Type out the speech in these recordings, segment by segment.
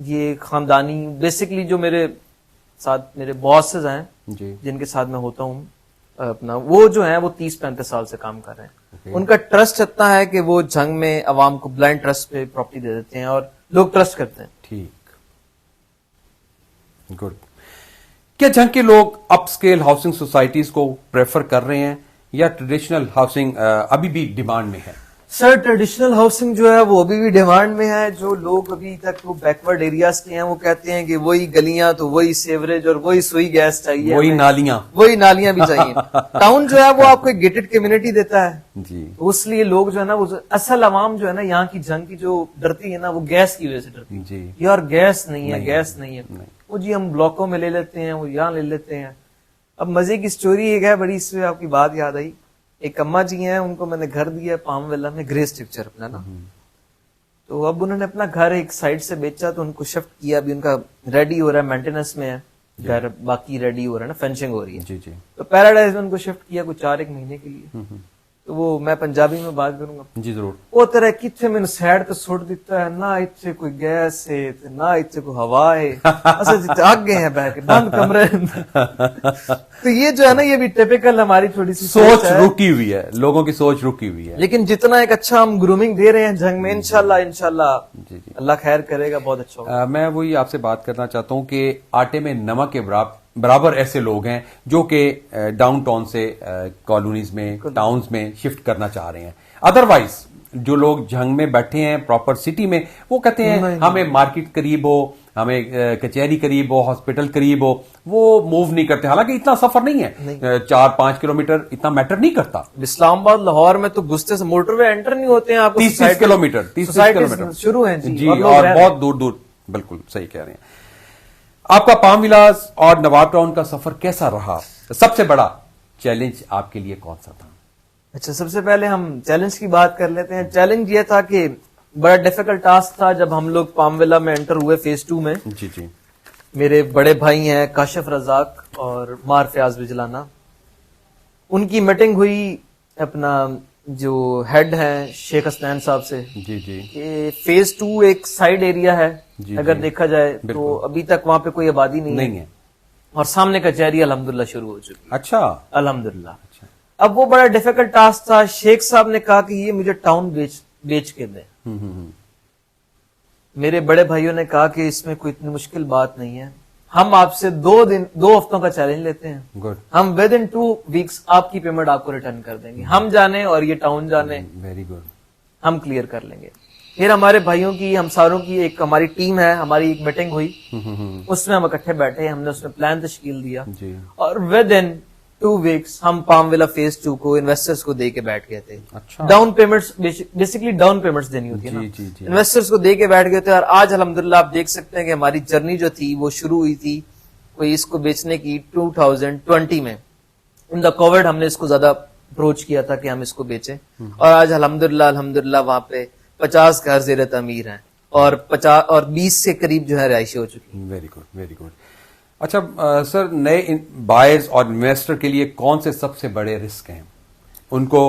یہ خاندانی بیسکلی جو میرے ساتھ میرے باسز ہیں جی جن کے ساتھ میں ہوتا ہوں اپنا، وہ جو ہیں وہ 30-35 سال سے کام کر رہے ہیں. ان کا ٹرسٹ اتنا ہے کہ وہ جنگ میں عوام کو بلائنڈ ٹرسٹ پہ پراپرٹی دے دیتے ہیں اور لوگ ٹرسٹ کرتے ہیں. ٹھیک، گڈ. کیا جنگ کے لوگ اپ اسکیل ہاؤسنگ سوسائٹیز کو پریفر کر رہے ہیں یا ٹریڈیشنل ہاؤسنگ ابھی بھی ڈیمانڈ میں ہے؟ سر ٹریڈیشنل ہاؤسنگ جو ہے وہ ابھی بھی ڈیمانڈ میں ہے. جو لوگ ابھی تک وہ بیکورڈ ایریاز کے ہیں وہ کہتے ہیں کہ وہی گلیاں تو وہی سیوریج اور وہی سوئی گیس چاہیے، وہی نالیاں، وہی نالیاں بھی چاہیے. ٹاؤن جو ہے وہ آپ کو ایک گیٹڈ کمیونٹی دیتا ہے، جی اس لیے لوگ جو ہے نا وہ اصل عوام جو ہے نا یہاں کی جنگ کی جو ڈرتی ہے نا وہ گیس کی وجہ سے ڈرتی ہے. جی یار گیس نہیں ہے، گیس نہیں ہے، وہ جی ہم بلاکوں میں لے لیتے ہیں، وہ یہاں لے لیتے ہیں. اب مزے کی سٹوری ایک ہے بڑی، اس سے آپ کی بات یاد آئی. ایک اماں جی ہیں، ان کو میں نے گھر دیا پام ویلا میں، گرے اسٹرکچر اپنا نا. تو اب انہوں نے اپنا گھر ایک سائڈ سے بیچا تو ان کو شفٹ کیا. ابھی ان کا ریڈی ہو رہا ہے، مینٹیننس میں ہے گھر، باقی ریڈی ہو رہا ہے نا، فینشنگ ہو رہی ہے. جی جی تو پیراڈائز میں ان کو شفٹ کیا کوئی 4 مہینے کے لیے. تو وہ میں پنجابی میں بات کروں گا. جی ضرور. وہ طرح کتنے میں سائڈ تو سٹ دیتا ہے، نہ اتنے کوئی گیس ہے نہ اتنے کوئی ہوا ہے، آگ گئے ہیں بیٹھ کے بند کمرے. تو یہ جو ہے نا یہ بھی ٹیپیکل ہماری تھوڑی سی سوچ رکی ہوئی ہے، لوگوں کی سوچ رکی ہوئی ہے. لیکن جتنا ایک اچھا ہم گرومنگ دے رہے ہیں جنگ میں، انشاءاللہ جی جی اللہ خیر کرے گا، بہت اچھا ہوگا. میں وہی آپ سے بات کرنا چاہتا ہوں کہ آٹے میں نمک کے برابر ایسے لوگ ہیں جو کہ ڈاؤن ٹاؤن سے کالونیز میں، ٹاؤنز میں شفٹ کرنا چاہ رہے ہیں. ادروائز جو لوگ جنگ میں بیٹھے ہیں پراپر سٹی میں، وہ کہتے ہیں ہمیں مارکیٹ قریب ہو، ہمیں کچہری قریب ہو، ہاسپٹل قریب ہو، وہ موو نہیں کرتے. حالانکہ اتنا سفر نہیں ہے، 4-5 کلومیٹر اتنا میٹر نہیں کرتا. اسلام آباد لاہور میں تو گھستے سے موٹر وے انٹر نہیں ہوتے ہیں، آپ کو 30 کلومیٹر شروع ہیں جی، اور بہت دور دور. بالکل صحیح کہہ رہے ہیں. آپ کا پام ولاز اور نواب ٹاؤن کا سفر کیسا رہا؟ سب سے بڑا چیلنج آپ کے لیے کون سا تھا؟ اچھا، سب سے پہلے ہم چیلنج کی بات کر لیتے ہیں. چیلنج یہ تھا کہ بڑا ڈیفیکلٹ ٹاسک تھا جب ہم لوگ پام ولا میں انٹر ہوئے فیز 2 میں. جی جی. میرے بڑے بھائی ہیں کاشف رزاق اور مار فیاض بجلانا، ان کی میٹنگ ہوئی اپنا جو ہیڈ ہیں شیخ حسنین صاحب سے جی جی. کہ فیز 2 ایک سائڈ ایریا ہے، اگر دیکھا جائے تو ابھی تک وہاں پہ کوئی آبادی نہیں ہے، اور سامنے کچہری الحمدللہ شروع ہو چکی. اچھا الحمدللہ. اب وہ بڑا ڈیفیکلٹ ٹاسک تھا. شیخ صاحب نے کہا کہ یہ مجھے ٹاؤن بیچ کے دیں. میرے بڑے بھائیوں نے کہا کہ اس میں کوئی اتنی مشکل بات نہیں ہے، ہم آپ سے 2 ہفتوں کا چیلنج لیتے ہیں. گڈ. ہم ود ان 2 ویکس آپ کی پیمنٹ آپ کو ریٹرن کر دیں گے. ہم جانے اور یہ ٹاؤن جانے، ویری گڈ، ہم کلیئر کر لیں گے. پھر ہمارے بھائیوں کی، ہم ساروں کی ایک ہماری ٹیم ہے، ہماری ایک میٹنگ ہوئی، اس میں ہم اکٹھے بیٹھے، ہم نے اس میں پلان تشکیل دیا، اور ود ان 2 ویکس ہم پام ولا فیز 2 کو انویسٹرز کو دے کے بیٹھ گئے تھے. Down payments basically down payments دینی ہوتی ہے نا، انویسٹرز کو دے کے بیٹھ گئے تھے. اور آج الحمدللہ آپ دیکھ سکتے ہیں کہ ہماری جرنی جو تھی وہ شروع ہوئی تھی کوئی اس کو بیچنے کی 2020 میں. ان دا کووڈ ہم نے اس کو زیادہ اپروچ کیا تھا کہ ہم اس کو بیچیں، اور آج الحمدللہ وہاں پہ 50 گھر زیر تعمیر ہیں اور 20 سے قریب جو ہے رہائشیں ہو چکی. Very good, very good. اچھا سر، نئے بائرز اور انویسٹر کے لیے کون سے سب سے بڑے رسک ہیں؟ ان کو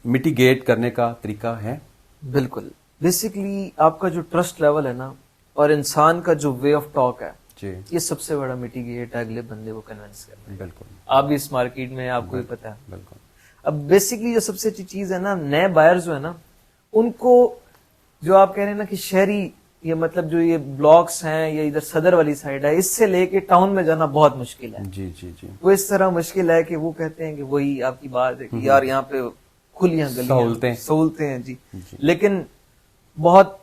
میٹیگیٹ کرنے کا طریقہ ہے؟ بالکل. بیسکلی آپ کا جو ٹرسٹ لیول ہے نا، اور انسان کا جو وے آف ٹاک ہے، یہ سب سے بڑا میٹیگیٹ ہے اگلے بندے کو کنونس کرنا. بالکل. آپ بھی اس مارکیٹ میں، آپ کو بھی پتا ہے. بالکل. اب بیسکلی جو سب سے اچھی چیز ہے نا، نئے بائر جو ہے نا، ان کو جو آپ کہہ رہے ہیں نا کہ شہری، یہ مطلب جو یہ بلاکس ہیں یا ادھر صدر والی سائڈ ہے، اس سے لے کے ٹاؤن میں جانا بہت مشکل ہے. جی جی جی. وہ اس طرح مشکل ہے کہ وہ کہتے ہیں کہ وہی آپ کی بات ہے کہ یار یہاں پہ کھلیاں گلیاں سہولتیں ہیں. جی. لیکن بہت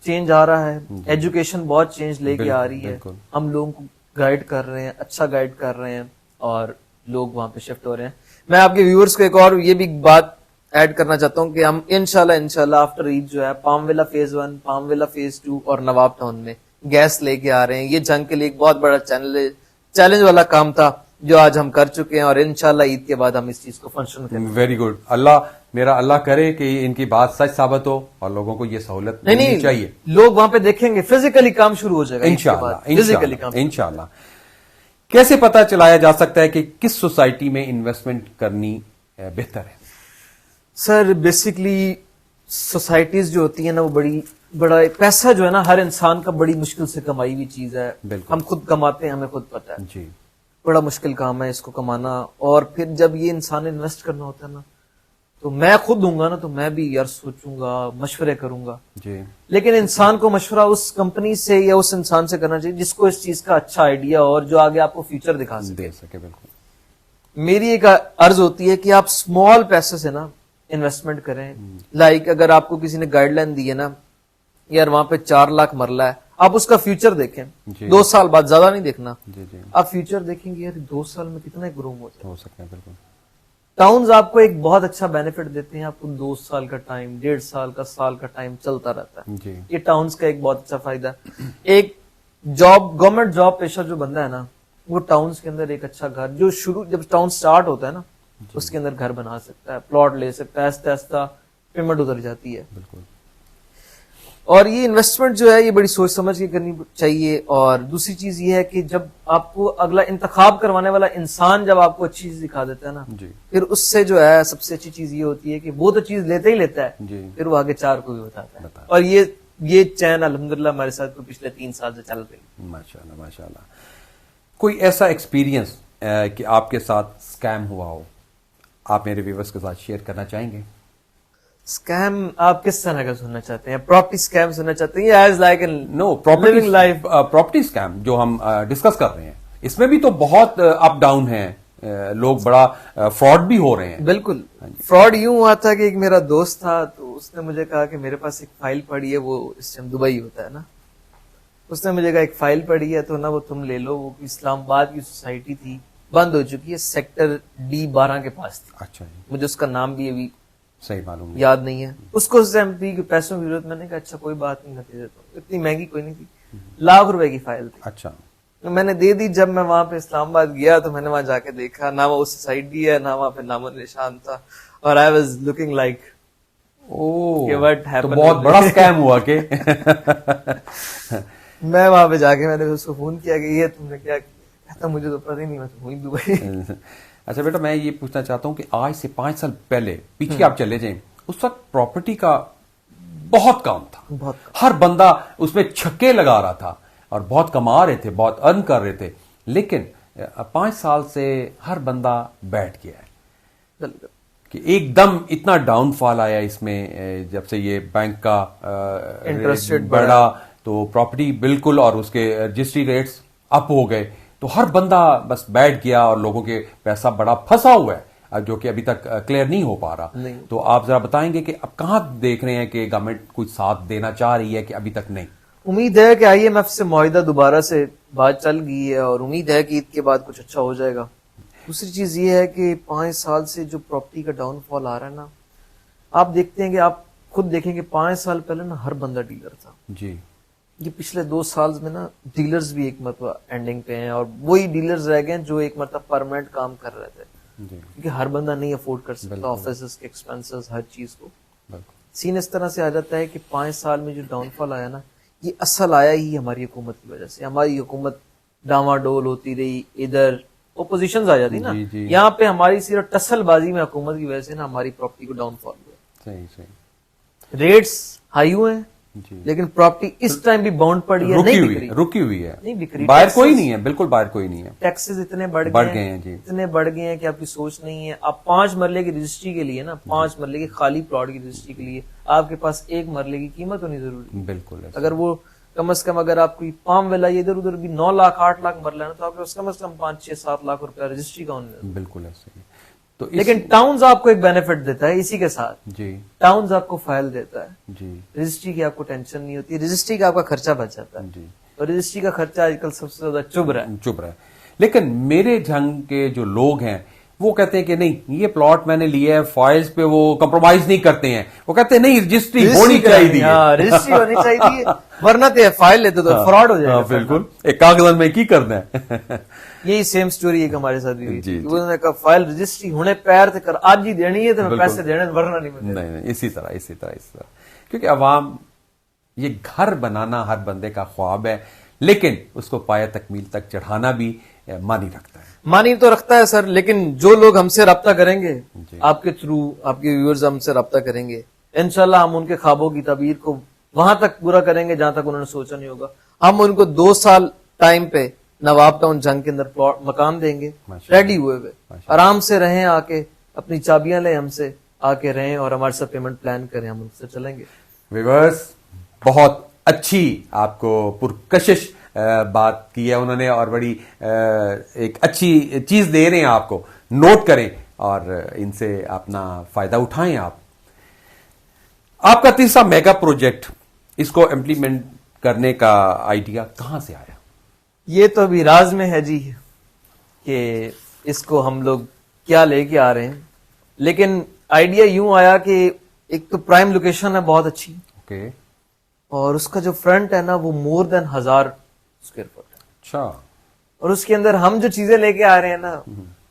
چینج آ رہا ہے، ایجوکیشن بہت چینج لے کے آ رہی ہے. ہم لوگوں کو گائیڈ کر رہے ہیں، اچھا گائیڈ کر رہے ہیں، اور لوگ وہاں پہ شفٹ ہو رہے ہیں. میں آپ کے ویورز کو ایک اور یہ بھی بات ایڈ کرنا چاہتا ہوں کہ ہم انشاءاللہ آفٹر عید جو ہے پام ولا فیز 1، پام ولا فیز 2 اور نواب ٹاؤن میں گیس لے کے آ رہے ہیں. یہ جنگ کے لیے ایک بہت بڑا چیلنج والا کام تھا جو آج ہم کر چکے ہیں، اور انشاءاللہ عید کے بعد ہم اس چیز کو فنکشن کریں. Very good. اللہ کرے کہ ان کی بات سچ ثابت ہو اور لوگوں کو یہ سہولت ملنی چاہیے. لوگ وہاں پہ دیکھیں گے، فزیکلی کام شروع ہو جائے گا انشاءاللہ. کیسے پتا چلایا جا سکتا ہے کہ کس سوسائٹی میں انویسٹمنٹ کرنی بہتر ہے؟ سر بیسکلی سوسائٹیز جو ہوتی ہیں نا وہ بڑی بڑا پیسہ جو ہے نا ہر انسان کا بڑی مشکل سے کمائی ہوئی چیز ہے. بالکل. ہم خود کماتے ہیں, ہمیں خود پتا ہے. جی. بڑا مشکل کام ہے اس کو کمانا. اور پھر جب یہ انسان انویسٹ کرنا ہوتا ہے نا, تو میں خود ہوں گا نا, تو میں بھی یار سوچوں گا, مشورے کروں گا. جی. لیکن انسان کو مشورہ اس کمپنی سے یا اس انسان سے کرنا چاہیے جس کو اس چیز کا اچھا آئیڈیا اور جو آگے آپ کو فیوچر دکھا دے سکے. بالکل. میری ایک عرض ہوتی ہے کہ آپ اسمال پیسے سے نا انویسٹمنٹ کریں. لائک اگر آپ کو کسی نے گائیڈ لائن دی ہے نا, یار وہاں پہ 4 لاکھ مرلہ ہے, آپ اس کا فیوچر دیکھیں. 2 سال بعد, زیادہ نہیں دیکھنا. جی جی. آپ فیوچر دیکھیں گے یار 2 سال میں کتنا گروم ہو سکتا ہے. بالکل. ٹاؤنز آپ کو ایک بہت اچھا بینیفٹ دیتے ہیں. آپ کو 2 سال کا ٹائم, 1.5 سال کا, سال کا ٹائم چلتا رہتا ہے. جی. یہ ٹاؤنز کا ایک بہت اچھا فائدہ ہے. ایک جاب, گورنمنٹ جاب پیشہ جو بندہ ہے نا, وہ ٹاؤنز کے اندر ایک اچھا گھر, جو جب ٹاؤن سٹارٹ ہوتا ہے نا, اس کے اندر گھر بنا سکتا ہے, پلاٹ لے سکتا ہے. آہستہ آہستہ پیمنٹ ادھر جاتی ہے. بالکل. اور یہ انویسٹمنٹ جو ہے یہ بڑی سوچ سمجھ کے کرنی چاہیے. اور دوسری چیز یہ ہے کہ جب آپ کو اگلا انتخاب کروانے والا انسان جب آپ کو اچھی چیز دکھا دیتا ہے نا, جی. پھر اس سے جو ہے سب سے اچھی چیز یہ ہوتی ہے کہ وہ تو چیز لیتا ہی لیتا ہے, جی. پھر وہ آگے 4 کو بھی بتاتا ہے. اور یہ چین الحمدللہ ہمارے ساتھ پچھلے 3 سال سے چل رہی ہے. ماشاءاللہ ماشاءاللہ. کوئی ایسا ایکسپیرینس کہ آپ کے ساتھ اسکیم ہوا ہو, آپ میرے ویورز کے ساتھ شیئر کرنا چاہیں گے؟ اسکیم آپ کس طرح کا سننا چاہتے ہیں؟ پراپرٹی اسکیم سننا چاہتے ہیں یا as like no property scheme جو ہم ڈسکس کر رہے ہیں, اس میں بھی تو بہت اپ ڈاؤن ہیں, لوگ بڑا فراڈ بھی ہو رہے ہیں. بالکل. فراڈ یوں ہوا تھا کہ ایک میرا دوست تھا, تو اس نے مجھے کہا کہ میرے پاس ایک فائل پڑی ہے, وہ اس ٹائم دبئی ہوتا ہے نا, اس نے مجھے کہا ایک فائل پڑی ہے تو نا وہ تم لے لو. وہ اسلام آباد کی سوسائٹی تھی, بند ہو چکی ہے, سیکٹر D12 کے پاس تھی. اچھا جی. مجھے اس کا نام بھی ابھی صحیح معلوم یاد نہیں ہے. اس کو اس ٹائم پیسوں کی ضرورت, میں نے کہا اچھا کوئی بات نہیں, میں دے دیتا ہوں. اتنی مہنگی کوئی نہیں تھی, ₹1,00,000 کی فائل تھی. اچھا. میں نے دے دی. جب میں وہاں پہ اسلام آباد گیا تو میں نے وہاں جا کے دیکھا, نہ وہ سوسائٹی ہے, نہ وہاں پہ نام و نشان تھا, اور آئی واز لکنگ لائک تو بہت بڑا اسکیم ہوا کہ میں وہاں پہ جا کے میں نے اس کو فون کیا کہ یہ تم نے کیا کہتا, مجھے تو پتہ ہی نہیں, میں تو وہیں دبئی. اچھا بیٹا, میں یہ پوچھنا چاہتا ہوں کہ آج سے 5 سال پہلے پیچھے آپ چلے جائیں, اس وقت پراپرٹی کا بہت کام تھا, ہر بندہ اس میں چھکے لگا رہا تھا اور بہت کما رہے تھے, بہت ارن کر رہے تھے. لیکن 5 سال سے ہر بندہ بیٹھ گیا ہے کہ ایک دم اتنا ڈاؤن فال آیا اس میں. جب سے یہ بینک کا انٹرسٹ ریٹ بڑھا تو پراپرٹی بالکل, اور اس کے رجسٹری ریٹس اپ ہو گئے, تو ہر بندہ بس بیٹھ گیا اور لوگوں کے پیسہ بڑا پھنسا ہوا ہے جو کہ ابھی تک کلیئر نہیں ہو پا رہا. تو آپ ذرا بتائیں گے کہ اب کہاں دیکھ رہے ہیں کہ گورنمنٹ کچھ ساتھ دینا چاہ رہی ہے کہ ابھی تک نہیں؟ امید ہے کہ IMF سے معاہدہ دوبارہ سے بات چل گئی ہے, اور امید ہے کہ عید کے بعد کچھ اچھا ہو جائے گا. دوسری چیز یہ ہے کہ 5 سال سے جو پراپرٹی کا ڈاؤن فال آ رہا ہے نا, آپ دیکھتے ہیں کہ آپ خود دیکھیں کہ 5 سال پہلے نا ہر بندہ ڈیلر تھا. جی. یہ پچھلے 2 سال میں نا ڈیلرز بھی ایک مرتبہ اینڈنگ پہ ہیں, اور وہی ڈیلرز رہ گئے جو ایک مرتبہ پرماننٹ کام کر رہے تھے, کیونکہ ہر بندہ نہیں افورڈ کر سکتا آفیسز کے ایکسپینسز, ہر چیز کو. سین اس طرح سے آ جاتا ہے کہ 5 سال میں جو ڈاؤن فال آیا نا, یہ اصل آیا ہی ہماری حکومت کی وجہ سے. ہماری حکومت ڈاما ڈول ہوتی رہی, ادھر اپوزیشنز آ جاتی نا, یہاں پہ ہماری صرف ٹسل بازی میں حکومت کی وجہ سے نا ہماری پراپرٹی کو ڈاؤن فال ہوا. صحیح. ریٹس ہائی ہوئے ہیں, لیکن پراپرٹی اس ٹائم بھی باؤنڈ پڑی ہے, رکی ہوئی ہے, نہیں بک رہی. باہر کوئی نہیں ہے, بالکل باہر کوئی نہیں ہے. ٹیکسز اتنے بڑھ گئے ہیں, اتنے بڑھ گئے ہیں کہ آپ کی سوچ نہیں ہے. آپ 5 مرلے کی رجسٹری کے لیے نا, 5 مرلے کی خالی پلاٹ کی رجسٹری کے لیے آپ کے پاس 1 مرلے کی قیمت ہونی ضروری ہے. بالکل. اگر وہ کم از کم, اگر آپ کی پام ویلا ادھر ادھر بھی 9 لاکھ 8 لاکھ مرلہ ہے, تو آپ کے کم از کم 5 6 7 لاکھ روپے رجسٹری کا ہونا. بالکل ایسے. تو لیکن ٹاؤنز آپ کو ایک بینیفٹ دیتا ہے اسی کے ساتھ. جی. ٹاؤنز آپ کو فائل دیتا ہے. جی. رجسٹری کی آپ کو ٹینشن نہیں ہوتی, رجسٹری کا آپ کا خرچہ بچ جاتا ہے. جی. اور رجسٹری کا خرچہ آج کل سب سے زیادہ چبھ رہا ہے. لیکن میرے جھنگ کے جو لوگ ہیں وہ کہتے ہیں کہ نہیں, یہ پلاٹ میں نے لیا ہے, فائلز پہ وہ کمپرومائز نہیں کرتے ہیں. وہ کہتے ہیں نہیں, رجسٹری ہونی چاہیے, رجسٹری ہونی چاہیے, ورنہ تو فائل لیتے تو فراڈ ہو جائے گا. بالکل, ایک کاغذ میں کی کرنا ہے. یہی سیم سٹوری ایک ہمارے ساتھ بھی ہوئی. انہوں نے کہا فائل رجسٹری ہونے پیر تے کر, آج ہی دینی ہے تو میں پیسے دینے, ورنہ نہیں. نہیں, اسی طرح کیونکہ عوام, یہ گھر بنانا ہر بندے کا خواب ہے, لیکن اس کو پایہ تکمیل تک چڑھانا بھی معنی رکھتا ہے. معنی تو رکھتا ہے سر, لیکن جو لوگ ہم سے رابطہ کریں گے آپ کے تھرو, آپ کے ویورز ہم سے رابطہ کریں گے, انشاءاللہ ہم ان کے خوابوں کی تعبیر کو وہاں تک پورا کریں گے جہاں تک انہوں نے سوچا نہیں ہوگا. ہم ان کو 2 سال ٹائم پہ نواب ٹاؤن جنگ کے اندر مکان دیں گے, ریڈی ہوئے ہوئے, آرام سے رہیں, آ کے اپنی چابیاں لیں ہم سے, آ کے رہیں اور ہمارے ساتھ پیمنٹ پلان کریں, ہم ان سے چلیں گے. ویورز, بہت اچھی آپ کو پرکشش بات کی ہے انہوں نے, اور بڑی ایک اچھی چیز دے رہے ہیں آپ کو, نوٹ کریں اور ان سے اپنا فائدہ اٹھائیں. آپ کا تیسرا میگا پروجیکٹ, اس کو امپلیمنٹ کرنے کا آئیڈیا کہاں سے آیا؟ یہ تو ابھی راز میں ہے جی کہ اس کو ہم لوگ کیا لے کے آ رہے ہیں, لیکن آئیڈیا یوں آیا کہ ایک تو پرائم لوکیشن ہے بہت اچھی, اوکے, اور اس کا جو فرنٹ ہے نا وہ مور دین 1000 اسکوائر فٹ ہے. اچھا, اور اس کے اندر ہم جو چیزیں لے کے آ رہے ہیں نا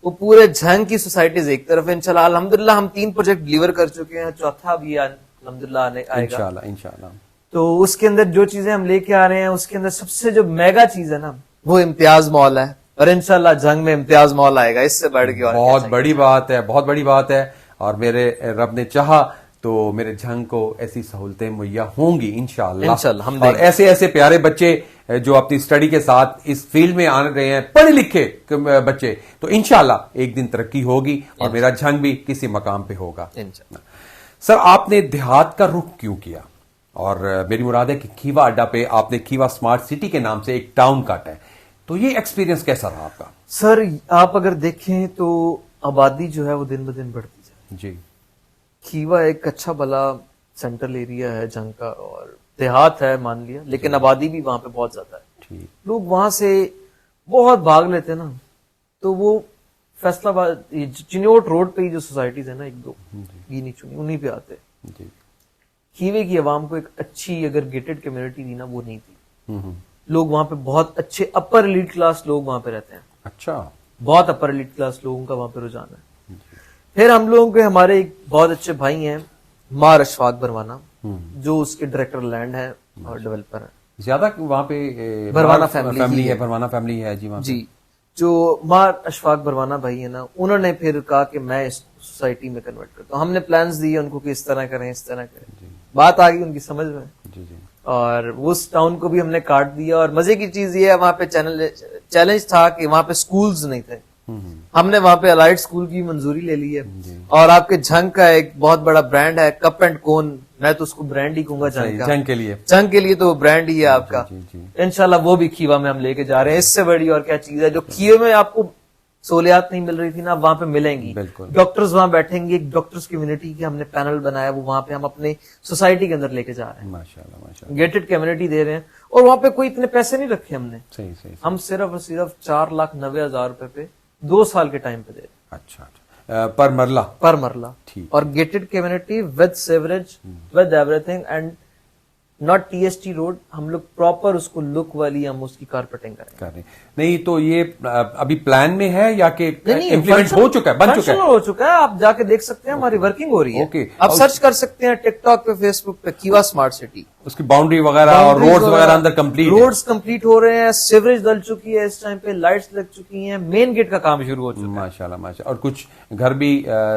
وہ پورے جھنگ کی سوسائٹیز ایک طرف, انشاءاللہ الحمدللہ ہم 3 پروجیکٹ ڈیلیور کر چکے ہیں, چوتھا بھی الحمدللہ آئے گا انشاءاللہ. تو اس کے اندر جو چیزیں ہم لے کے آ رہے ہیں اس کے اندر سب سے جو میگا چیز ہے نا وہ امتیاز مال ہے, اور انشاءاللہ جنگ میں امتیاز مال آئے گا, اس سے بڑھ کے بہت بڑی بات ہے, بہت بڑی بات ہے. اور میرے رب نے چاہا تو میرے جھنگ کو ایسی سہولتیں مہیا ہوں گی انشاءاللہ. اور ایسے ایسے پیارے بچے جو اپنی سٹڈی کے ساتھ اس فیلڈ میں آ رہے ہیں, پڑھے لکھے بچے, تو انشاءاللہ ایک دن ترقی ہوگی اور میرا جھنگ بھی کسی مقام پہ ہوگا. سر, آپ نے دیہات کا رخ کیوں کیا؟ اور میری مراد ہے کہ کھیوا اڈا پہ آپ نے کھیوا سمارٹ سٹی کے نام سے ایک ٹاؤن کاٹا ہے, تو یہ ایکسپیرینس کیسا رہا آپ کا؟ سر, آپ اگر دیکھیں تو آبادی جو ہے وہ دن بدن بڑھتی جائے جی. کھیوا ایک اچھا بھلا سینٹرل ایریا ہے جنگ کا, اور دیہات ہے مان لیا, لیکن آبادی بھی وہاں پہ بہت زیادہ ہے. لوگ وہاں سے بہت بھاگ لیتے نا, تو وہ فیصلہ آباد چنیوٹ روڈ پہ ہی جو سوسائٹیز ہے نا, 1-2 گینی چنی, انہیں پہ آتے. کھیوے کی عوام کو ایک اچھی اگر گیٹڈ کمیونٹی تھی نا وہ نہیں تھی. لوگ وہاں پہ بہت اچھے اپر ایلیٹ کلاس لوگ وہاں پہ رہتے ہیں. اچھا, بہت اپر ایلیٹ کلاس لوگوں کا وہاں پہ رجحان ہے. پھر ہم لوگوں کے ہمارے ایک بہت اچھے بھائی ہیں مار اشفاق بروانا, جو اس کے ڈائریکٹر لینڈ ہے اور ڈیولپر ہیں. زیادہ وہاں پہ بروانا فیملی ہے, بروانا فیملی ہے جی. جو مار اشفاق بروانا بھائی ہے نا, انہوں نے پھر کہا کہ میں اس سوسائٹی میں کنورٹ کرتا ہوں. ہم نے پلانز دیے ان کو کہ اس طرح کریں, اس طرح کریں. بات آ گئی ان کی سمجھ میں, اور اس ٹاؤن کو بھی ہم نے کاٹ دیا. اور مزے کی چیز یہ ہے وہاں پہ چیلنج تھا کہ وہاں پہ سکولز نہیں تھے. ہم نے وہاں پہ الائٹ سکول کی منظوری لے لی ہے. اور آپ کے جھنگ کا ایک بہت بڑا برانڈ ہے کپ اینڈ کون, میں تو اس کو برانڈ ہی کہوں گا جنگ کا, جنگ کے لیے تو وہ برانڈ ہی ہے آپ کا. انشاءاللہ وہ بھی کھیوا میں ہم لے کے جا رہے ہیں. اس سے بڑی اور کیا چیز ہے جو کھیوا میں آپ کو سہولیات نہیں مل رہی تھی نا, وہاں پہ ملیں گی. ڈاکٹرز وہاں بیٹھیں گے, ایک ڈاکٹرز کمیونٹی کی ہم نے پینل بنایا, وہ وہاں پہ ہم اپنے سوسائٹی کے اندر لے کے جا رہے ہیں. ماشاءاللہ گیٹڈ کمیونٹی دے رہے ہیں. اور وہاں پہ کوئی اتنے پیسے نہیں رکھے ہم نے, ہم صرف اور صرف 4,90,000 روپے پہ 2 سال کے ٹائم پہ دے رہے ہیں. اچھا, پر مرلہ. اور gated community with sewerage with every thing and not TST road. ہم لوگ پراپر اس کو لک والی ہم اس کی کارپیٹنگ کریں. نہیں تو یہ ابھی پلان میں ہے یا کہ امپلیمنٹ ہو چکا ہے, بن چکا ہے؟ ہو چکا ہے, آپ جا کے دیکھ سکتے ہیں, ہماری ورکنگ ہو رہی ہے. آپ سرچ کر سکتے ہیں ٹک ٹاک پہ, فیس بک پہ, کھیوا سمارٹ سٹی. اس کی باؤنڈری وغیرہ اور روڈز وغیرہ اندر کمپلیٹ, روڈز کمپلیٹ ہو رہے ہیں, سیوریج ڈل چکی ہے اس ٹائم پہ, لائٹس لگ چکی ہیں, مین گیٹ کا کام شروع ہو چکا ہے. ماشاءاللہ. اور کچھ گھر بھی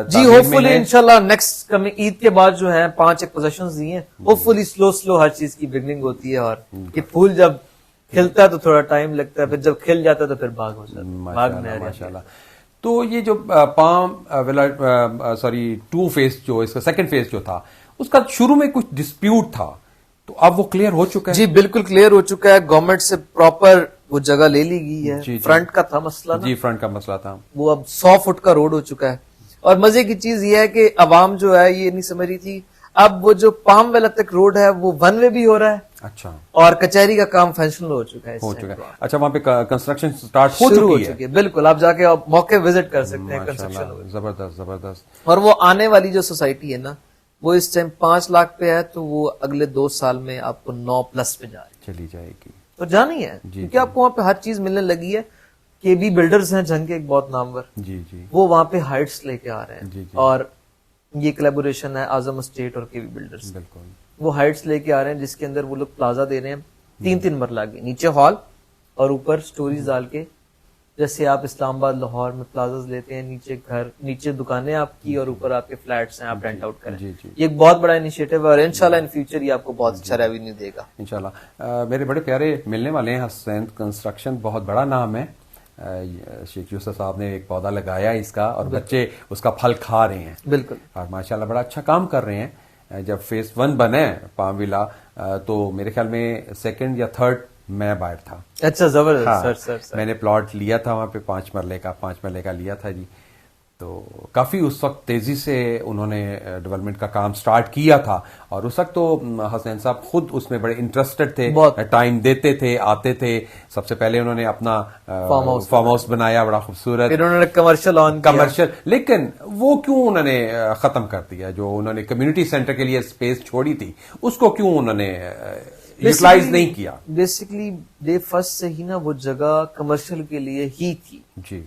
جی ہوپ فلی انشاءاللہ نیکسٹ عید کے بعد جو ہے 5 ایک پوزیشنز دی ہیں. ہوپ فلی سلو ہر چیز کی بگننگ ہوتی ہے, اور یہ پھول جب کھلتا ہے تو تھوڑا ٹائم لگتا ہے, پھر جب کھل جاتا ہے تو پھر باغ ہو جاتا ہے. باغ میں ماشاءاللہ. تو یہ جو پام ولا 2 فیز جو اس کا سیکنڈ فیز جو تھا, اس کا شروع میں کچھ ڈسپیوٹ تھا, تو اب وہ کلیئر ہو چکا ہے؟ جی بالکل کلیئر ہو چکا ہے. گورنمنٹ سے پراپر وہ جگہ لے لی گئی ہے. فرنٹ کا تھا مسئلہ, جی فرنٹ کا مسئلہ تھا, وہ اب 100 فٹ کا روڈ ہو چکا ہے. اور مزے کی چیز یہ ہے کہ عوام جو ہے یہ نہیں سمجھ رہی تھی, اب وہ جو پام ویلا تک روڈ ہے وہ 1 وے بھی ہو رہا ہے. اچھا. اور کچہری کا کام فنکشنل ہو چکا ہے. اچھا, وہاں پہ کنسٹرکشن سٹارٹ ہو چکی ہے؟ بالکل, آپ جا کے موقع وزٹ کر سکتے ہیں. کنسٹرکشن زبردست. اور وہ آنے والی جو سوسائٹی ہے نا وہ اس ٹائم 5 لاکھ پہ ہے, تو وہ اگلے 2 سال میں آپ کو 9+ پہ چلی جائے گی. تو جانی ہے کیونکہ آپ کو وہاں پہ ہر چیز ملنے لگی ہے. کہ بھی بلڈرز ہیں جنگ کے ایک بہت نامور, وہ وہاں پہ ہائٹس لے کے آ رہے ہیں. اور یہ کلیبوریشن ہے اعظم اسٹیٹ اور کے وی بلڈرز. وہ ہائٹس لے کے آ رہے ہیں جس کے اندر وہ لوگ پلازا دے رہے ہیں 3 مرلہ کے, نیچے ہال اور اوپر سٹوریز ڈال کے جیسے آپ اسلام آباد لاہور میں پلازاز لیتے ہیں, نیچے گھر, نیچے دکانیں آپ کی اور اوپر آپ کے فلیٹس ہیں, آپ رینٹ آؤٹ کریں. یہ ایک بہت بڑا انیشیٹو ہے اور انشاءاللہ ان فیوچر یہ آپ کو بہت اچھا ریونیو دے گا انشاءاللہ. میرے بڑے پیارے ملنے والے ہیں, حسین کنسٹرکشن بہت بڑا نام ہے. شیخ یوسف صاحب نے ایک پودا لگایا اس کا اور بچے اس کا پھل کھا رہے ہیں. بالکل, اور ماشاءاللہ بڑا اچھا کام کر رہے ہیں. جب فیس 1 بنے پام ولا تو میرے خیال میں 2nd یا 3rd میں بائر تھا. اچھا زبردست. سر میں نے پلاٹ لیا تھا وہاں پہ 5 مرلے کا لیا تھا جی. تو کافی اس وقت تیزی سے انہوں نے ڈیولپمنٹ کا کام سٹارٹ کیا تھا اور اس وقت تو حسین صاحب خود اس میں بڑے انٹرسٹڈ تھے, ٹائم دیتے تھے, آتے تھے. سب سے پہلے انہوں نے اپنا فارم ہاؤس بنایا بڑا خوبصورت, پھر انہوں نے کمرشل, لیکن وہ کیوں انہوں نے ختم کر دیا؟ جو انہوں نے کمیونٹی سینٹر کے لیے اسپیس چھوڑی تھی اس کو کیوں انہوں نے یوٹیلائز نہیں کیا؟ بیسیکلی ڈے فرسٹ سے ہی نا وہ جگہ کمرشل کے لیے ہی تھی جی,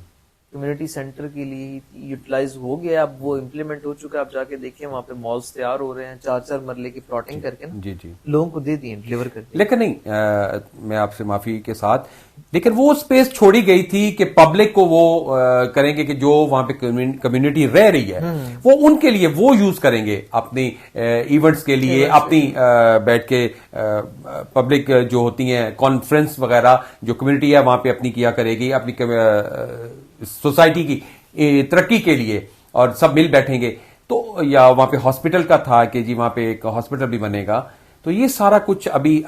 کمیونٹی سینٹر کے لیے ہی یوٹیلائز ہو گیا. اب وہ امپلیمنٹ ہو چکا ہے, آپ جا کے دیکھیں وہاں پہ مالز تیار ہو رہے ہیں 4 مرلے کی پلاٹنگ کر کے نا جی جی لوگوں کو دے دیے, ڈلیور کر دیا. لیکن نہیں, میں آپ سے معافی کے ساتھ, لیکن وہ اسپیس چھوڑی گئی تھی کہ پبلک کو وہ کریں گے کہ جو وہاں پہ کمیونٹی رہ رہی ہے وہ ان کے لیے وہ یوز کریں گے اپنی ایونٹس کے لیے, اپنی بیٹھ کے پبلک جو ہوتی ہیں کانفرنس وغیرہ جو کمیونٹی ہے وہاں پہ اپنی کیا کرے گی, اپنی سوسائٹی کی ترقی کے لیے, اور سب مل بیٹھیں گے. تو یا وہاں پہ ہاسپٹل کا تھا کہ جی وہاں پہ ایک ہاسپٹل بھی بنے گا. تو یہ سارا کچھ ابھی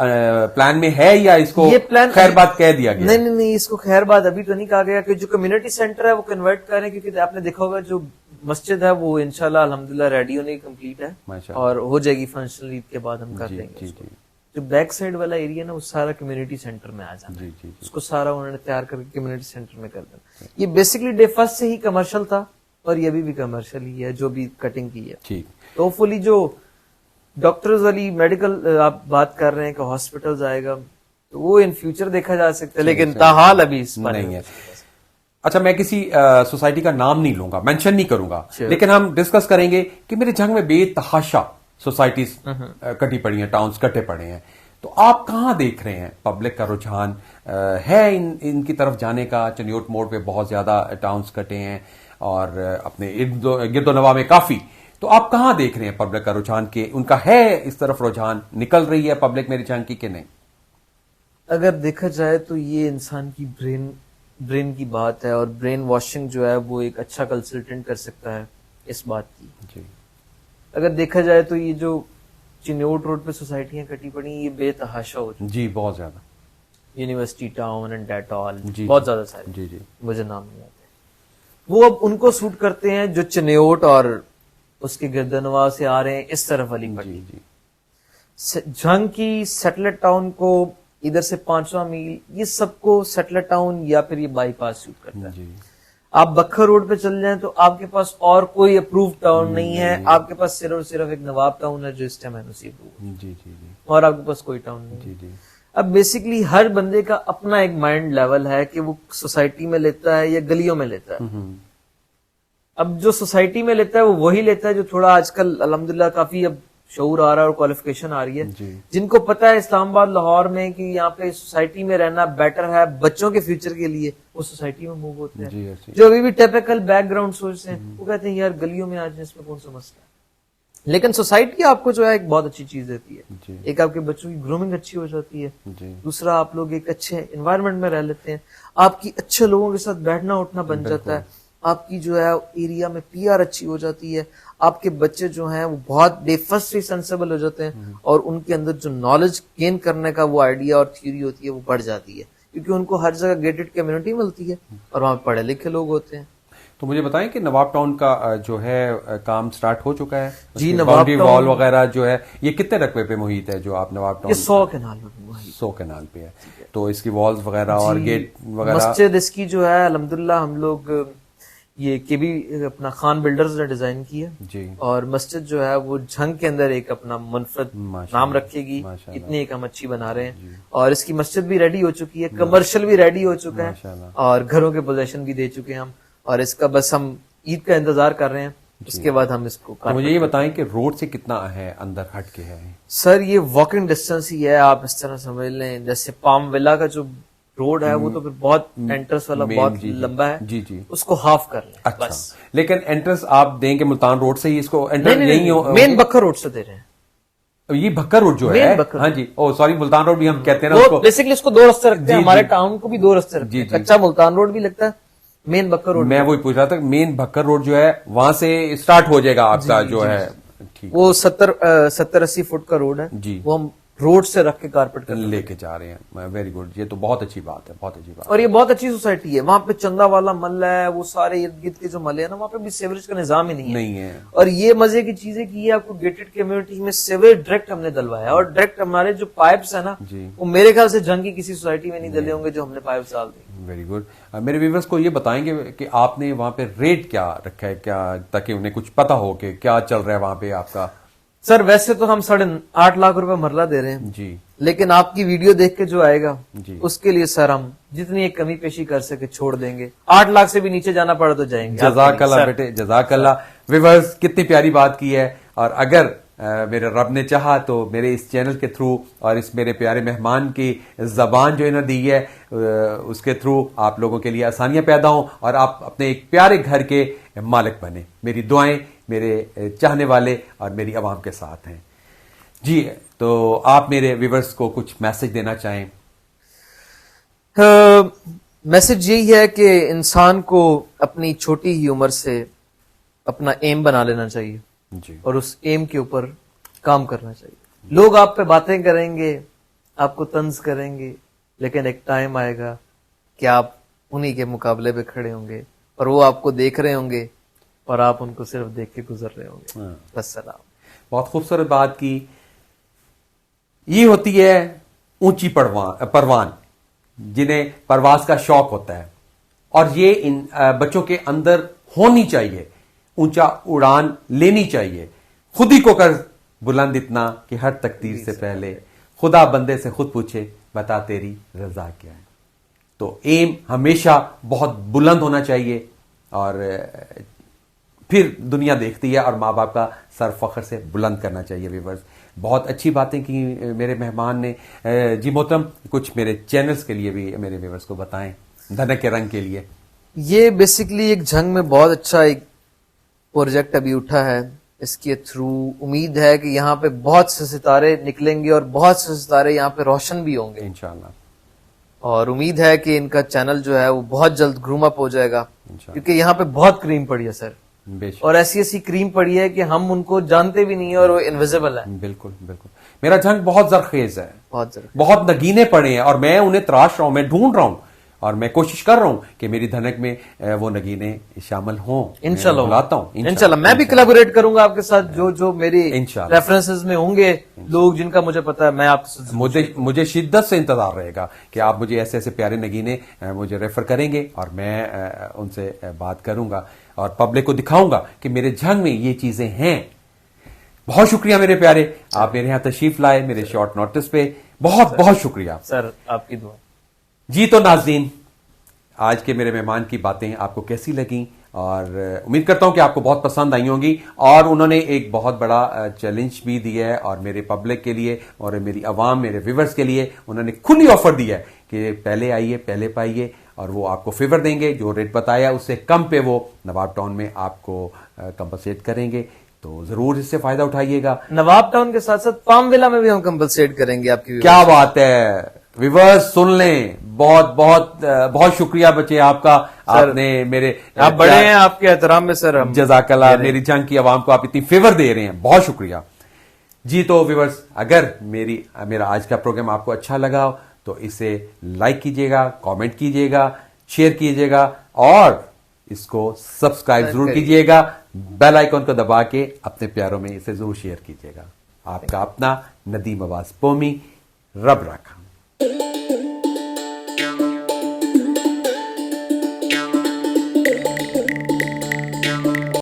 پلان میں ہے یا اس کو خیر بات کہہ دیا گیا؟ نہیں, اس کو خیر بات ابھی تو نہیں کہا گیا کہ جو کمیونٹی سینٹر ہے وہ کنورٹ کریں, کیونکہ آپ نے دیکھا ہوگا جو مسجد ہے وہ انشاءاللہ الحمدللہ ریڈی ہونے کی کمپلیٹ ہے اور ہو جائے گی فنکشنل عید کے بعد ہم کر دیں گے. جو بیک سائڈ والا ایریا نا وہ سارا کمیونٹی سینٹر میں آ جانا ہے, اس کو سارا انہوں نے تیار کر کے کمیونٹی سینٹر میں کر دینا. یہ بیسکلی ڈے فرسٹ سے ہی کمرشل تھا اور یہ ابھی بھی کمرشل ہی ہے جو بھی کٹنگ کی ہے. تو ہوپفلی جو ڈاکٹرز والی میڈیکل آپ بات کر رہے ہیں کہ ہاسپٹل آئے گا تو وہ ان فیوچر دیکھا جا سکتا ہے, لیکن تاحال ابھی اس پر نہیں ہے. اچھا, میں کسی سوسائٹی کا نام نہیں لوں گا, مینشن نہیں کروں گا, لیکن ہم ڈسکس کریں گے کہ میرے جنگ میں بے تحاشا سوسائٹیز کٹی پڑی ہیں, ٹاؤنز کٹے پڑے ہیں. تو آپ کہاں دیکھ رہے ہیں پبلک کا رجحان ہے ان کی طرف جانے کا؟ چنیوٹ موڑ پہ بہت زیادہ ٹاؤنز کٹے ہیں اور اپنے گرد و نواح میں کافی. تو آپ کہاں دیکھ رہے ہیں پبلک کا رجحان کہ ان کا ہے اس طرف رجحان, نکل رہی ہے پبلک میری جان کی کہ نہیں؟ اگر دیکھا جائے تو یہ انسان کی برین کی بات ہے, اور برین واشنگ جو ہے وہ ایک اچھا کنسلٹنٹ کر سکتا ہے اس بات کی. جی, اگر دیکھا جائے تو یہ جو چنیوٹ روڈ پہ سوسائٹیاں کٹی پڑی یہ بے تحاشا ہو چکی. جی, بہت زیادہ. یونیورسٹی ٹاؤن اینڈ ڈیٹال, بہت زیادہ سارے, جی جی مجھے نام نہیں آتے. وہ اب ان کو سوٹ کرتے ہیں جو چنیوٹ اور اس کے گردنواہ سے آ رہے ہیں اس طرف والی پٹی. جھنگ کی سیٹلٹ ٹاؤن کو ادھر سے 500 میل, یہ سب کو سیٹلٹ ٹاؤن یا پھر یہ بائی پاس سوٹ کرتا ہے. آپ بکھر روڈ پہ چل جائیں تو آپ کے پاس اور کوئی اپروو ٹاؤن نہیں ہے, آپ کے پاس صرف ایک نواب ٹاؤن ہے جو اس ٹائم NOC اپروو ہے, اور آپ کے پاس کوئی ٹاؤن نہیں. اب بیسکلی ہر بندے کا اپنا ایک مائنڈ لیول ہے کہ وہ سوسائٹی میں لیتا ہے یا گلیوں میں لیتا ہے. اب جو سوسائٹی میں لیتا ہے وہ وہی لیتا ہے جو تھوڑا آج کل الحمدللہ کافی اب شعور آ رہا ہے اور کوالیفیکیشن آ رہی ہے, جن کو پتا ہے اسلام آباد لاہور میں کہ یہاں پہ سوسائٹی میں رہنا بیٹر ہے بچوں کے فیوچر کے لیے, وہ سوسائٹی میں موو ہوتے ہیں. جو ابھی بھی ٹیپیکل بیک گراؤنڈ سوچ ہیں وہ کہتے ہیں یار گلیوں میں آج اس میں کون سا مسئلہ ہے. لیکن سوسائٹی آپ کو جو ہے ایک بہت اچھی چیز دیتی ہے. ایک آپ کے بچوں کی گرومنگ اچھی ہو جاتی ہے, دوسرا آپ لوگ ایک اچھے انوائرمنٹ میں رہ لیتے ہیں, آپ کی اچھے لوگوں کے ساتھ بیٹھنا اٹھنا بن جاتا ہے, آپ کی جو ہے ایریا میں PR اچھی ہو جاتی ہے, آپ کے بچے جو ہیں وہ بہت ڈے فرسٹ سے سینسیبل ہو جاتے ہیں, اور ان کے اندر جو نالج گین کرنے کا وہ آئیڈیا اور تھیوری ہوتی ہے وہ بڑھ جاتی ہے, کیونکہ ان کو ہر جگہ گیٹڈ کمیونٹی ملتی ہے اور وہاں پڑھے لکھے لوگ ہوتے ہیں. تو مجھے بتائیں کہ نواب ٹاؤن کا جو ہے کام سٹارٹ ہو چکا ہے؟ جی, نواب وال وغیرہ جو ہے یہ کتنے رقبے پہ محیط ہے جو آپ نواب ٹاؤن؟ 100 کنال پہ 100 کنال پہ ہے. تو اس کی والز وغیرہ اور گیٹ وغیرہ؟ مسجد اس کی جو ہے الحمدللہ ہم لوگ یہ کہ بھی اپنا خان بلڈرز نے ڈیزائن کی ہے جی, اور مسجد جو ہے وہ جھنگ کے اندر ایک اپنا منفرد نام رکھے گی, اتنی ایک ہم اچھی بنا رہے ہیں. اور اس کی مسجد بھی ریڈی ہو چکی ہے, کمرشل بھی ریڈی ہو چکا ہے, اور گھروں کے پوزیشن بھی دے چکے ہیں ہم, اور اس کا بس ہم عید کا انتظار کر رہے ہیں, اس کے بعد ہم اس کو. مجھے یہ بتائیں کہ روڈ سے کتنا ہے اندر ہٹ کے ہے؟ سر یہ واکنگ ڈسٹینس ہی ہے, آپ اس طرح سمجھ لیں جیسے پام ولا کا جو روڈ ہے وہ تو پھر بہت انٹرس والا بہت لمبا ہے, جی جی اس کو ہاف کر لیں. اچھا, لیکن انٹرس آپ دیں گے ملتان روڈ سے ہی اس کو انٹر یہی مین بکر روڈ سے دے رہے ہیں. یہ بھکر روڈ جو ہے, ہاں جی, او سوری, ملتان روڈ بھی ہم کہتے ہیں نا اس کو. بیسکلی اس کو 2 رستے رکھتے ہیں, ہمارے ٹاؤن کو بھی 2 رستے رکھتے ہیں, کچا ملتان روڈ بھی لگتا ہے, مین بکر روڈ. میں وہی پوچھ رہا تھا, مین بھکر روڈ جو ہے وہاں سے اسٹارٹ ہو جائے گا آپ کا جو ہے, وہ 70-80 فٹ کا روڈ ہے جی, وہ ہم روڈ سے رکھ کے کارپیٹ کر لے کے جا رہے ہیں. ویری گڈ, یہ تو بہت اچھی بات ہے, بہت اچھی بات. اور یہ بہت اچھی سوسائٹی ہے, وہاں پہ چندہ والا محلہ ہے, وہ سارے ارد گرد کے جو محلے ہیں نا, وہاں پہ بھی سیوریج کا نظام ہی نہیں ہے. اور یہ مزے کی چیز ہے کہ یہ آپ کو گیٹڈ کمیونٹی میں سیوریج ڈائریکٹ ہم نے ڈلوایا ہے, اور ڈائریکٹ ہمارے جو پائپس ہیں نا وہ میرے خیال سے جنگ کی کسی سوسائٹی میں نہیں ڈلے ہوں گے جو ہم نے پائپس ڈال دی. Very good. میرے ویورز کو یہ بتائیں گے کہ آپ نے وہاں پہ ریٹ کیا رکھا ہے, کیا, تاکہ انہیں کچھ پتا ہو کہ کیا چل رہا ہے وہاں پہ آپ کا. سر ویسے تو ہم 8.5 لاکھ روپے مرلہ دے رہے ہیں جی, لیکن آپ کی ویڈیو دیکھ کے جو آئے گا جی, اس کے لیے سر ہم جتنی ایک کمی پیشی کر سکے چھوڑ دیں گے. 8 لاکھ سے بھی نیچے جانا پڑا تو جائیں گے. جزاک اللہ بیٹے, جزاک اللہ. ویورز کتنی پیاری بات کی ہے, اور اگر میرے رب نے چاہا تو میرے اس چینل کے تھرو اور اس میرے پیارے مہمان کی زبان جو انہوں نے دی ہے اس کے تھرو آپ لوگوں کے لیے آسانیاں پیدا ہوں اور آپ اپنے ایک پیارے گھر کے مالک بنیں. میری دعائیں میرے چاہنے والے اور میری عوام کے ساتھ ہیں. جی, تو آپ میرے ویورز کو کچھ میسج دینا چاہیں. میسج یہی ہے کہ انسان کو اپنی چھوٹی ہی عمر سے اپنا ایم بنا لینا چاہیے جی, اور اس ایم کے اوپر کام کرنا چاہیے. لوگ آپ پہ باتیں کریں گے, آپ کو طنز کریں گے, لیکن ایک ٹائم آئے گا کہ آپ انہی کے مقابلے پہ کھڑے ہوں گے اور وہ آپ کو دیکھ رہے ہوں گے اور آپ ان کو صرف دیکھ کے گزر رہے ہوں گے. بس سلام. بہت خوبصورت بات کی. یہ ہوتی ہے اونچی پروان, جنہیں پرواز کا شوق ہوتا ہے, اور یہ ان بچوں کے اندر ہونی چاہیے. اونچا اڑان لینی چاہیے, خود ہی کو کر بلند اتنا کہ ہر تقدیر سے پہلے خدا بندے سے خود پوچھے بتا تیری رضا کیا ہے. تو ایم ہمیشہ بہت بلند ہونا چاہیے, اور پھر دنیا دیکھتی ہے, اور ماں باپ کا سر فخر سے بلند کرنا چاہیے. ویورز بہت اچھی باتیں کی میرے مہمان نے. جی محترم, کچھ میرے چینلز کے لیے بھی میرے ویورز کو بتائیں, دھنک کے رنگ کے لیے. یہ بیسیکلی ایک جنگ میں بہت اچھا ایک پروجیکٹ ابھی اٹھا ہے. اس کے تھرو امید ہے کہ یہاں پہ بہت سے ستارے نکلیں گے اور بہت سے ستارے یہاں پہ روشن بھی ہوں گے انشاءاللہ. اور امید ہے کہ ان کا چینل جو ہے وہ بہت جلد گروم اپ ہو جائے گا, کیونکہ یہاں پہ بہت کریم پڑی ہے سر, اور ایسی ایسی کریم پڑی ہے کہ ہم ان کو جانتے بھی نہیں ہیں اور وہ انویزیبل ہے. بالکل بالکل. میرا جنگ بہت زرخیز ہے, بہت نگینے پڑے ہیں, اور میں انہیں تراش رہا ہوں, میں ڈھونڈ رہا ہوں, اور میں کوشش کر رہا ہوں کہ میری دھنک میں وہ نگینے شامل ہوں. انشاءاللہ بلاتا ہوں, انشاءاللہ میں بھی کولیبوریٹ کروں گا آپ کے ساتھ, جو میری ریفرنسز میں ہوں گے لوگ جن کا مجھے پتا ہے, میں آپ سے مجھے شدت سے انتظار رہے گا کہ آپ مجھے ایسے ایسے پیارے نگینے مجھے ریفر کریں گے, اور میں ان سے بات کروں گا اور پبلک کو دکھاؤں گا کہ میرے جنگ میں یہ چیزیں ہیں. بہت شکریہ میرے پیارے, آپ میرے یہاں تشریف لائے میرے شارٹ نوٹس پہ, بہت بہت شکریہ سر, آپ کی دعا. جی, تو ناظرین, آج کے میرے مہمان کی باتیں آپ کو کیسی لگیں, اور امید کرتا ہوں کہ آپ کو بہت پسند آئی ہوں گی. اور انہوں نے ایک بہت بڑا چیلنج بھی دیا ہے, اور میرے پبلک کے لیے اور میری عوام, میرے ویورز کے لیے انہوں نے کھلی آفر دیا ہے کہ پہلے آئیے, پہلے پائیے, اور وہ آپ کو فیور دیں گے. جو ریٹ بتایا اس سے کم پہ وہ نواب ٹاؤن میں آپ کو کمپنسیٹ کریں گے, تو ضرور اس سے فائدہ اٹھائیے گا. نواب ٹاؤن کے ساتھ ساتھ پام ولا میں بھی ہم کمپنسیٹ کریں گے آپ کی. کیا بات ہے ویورز, سن لیں. بہت بہت بہت شکریہ بچے آپ کا, آپ نے میرے, آپ بڑے ہیں, آپ کے احترام میں سر. جزاک اللہ. میری جنگ کی عوام کو آپ اتنی فیور دے رہے ہیں, بہت شکریہ. جی, تو ویورز, اگر میرا آج کا پروگرام آپ کو اچھا لگا تو اسے لائک کیجیے گا, کامنٹ کیجیے گا, شیئر کیجیے گا, اور اس کو سبسکرائب ضرور کیجیے گا. بیل آئیکن کو دبا کے اپنے پیاروں میں اسے ضرور شیئر کیجیے گا. آپ کا اپنا ندیم عباس پومی, رب رکھا.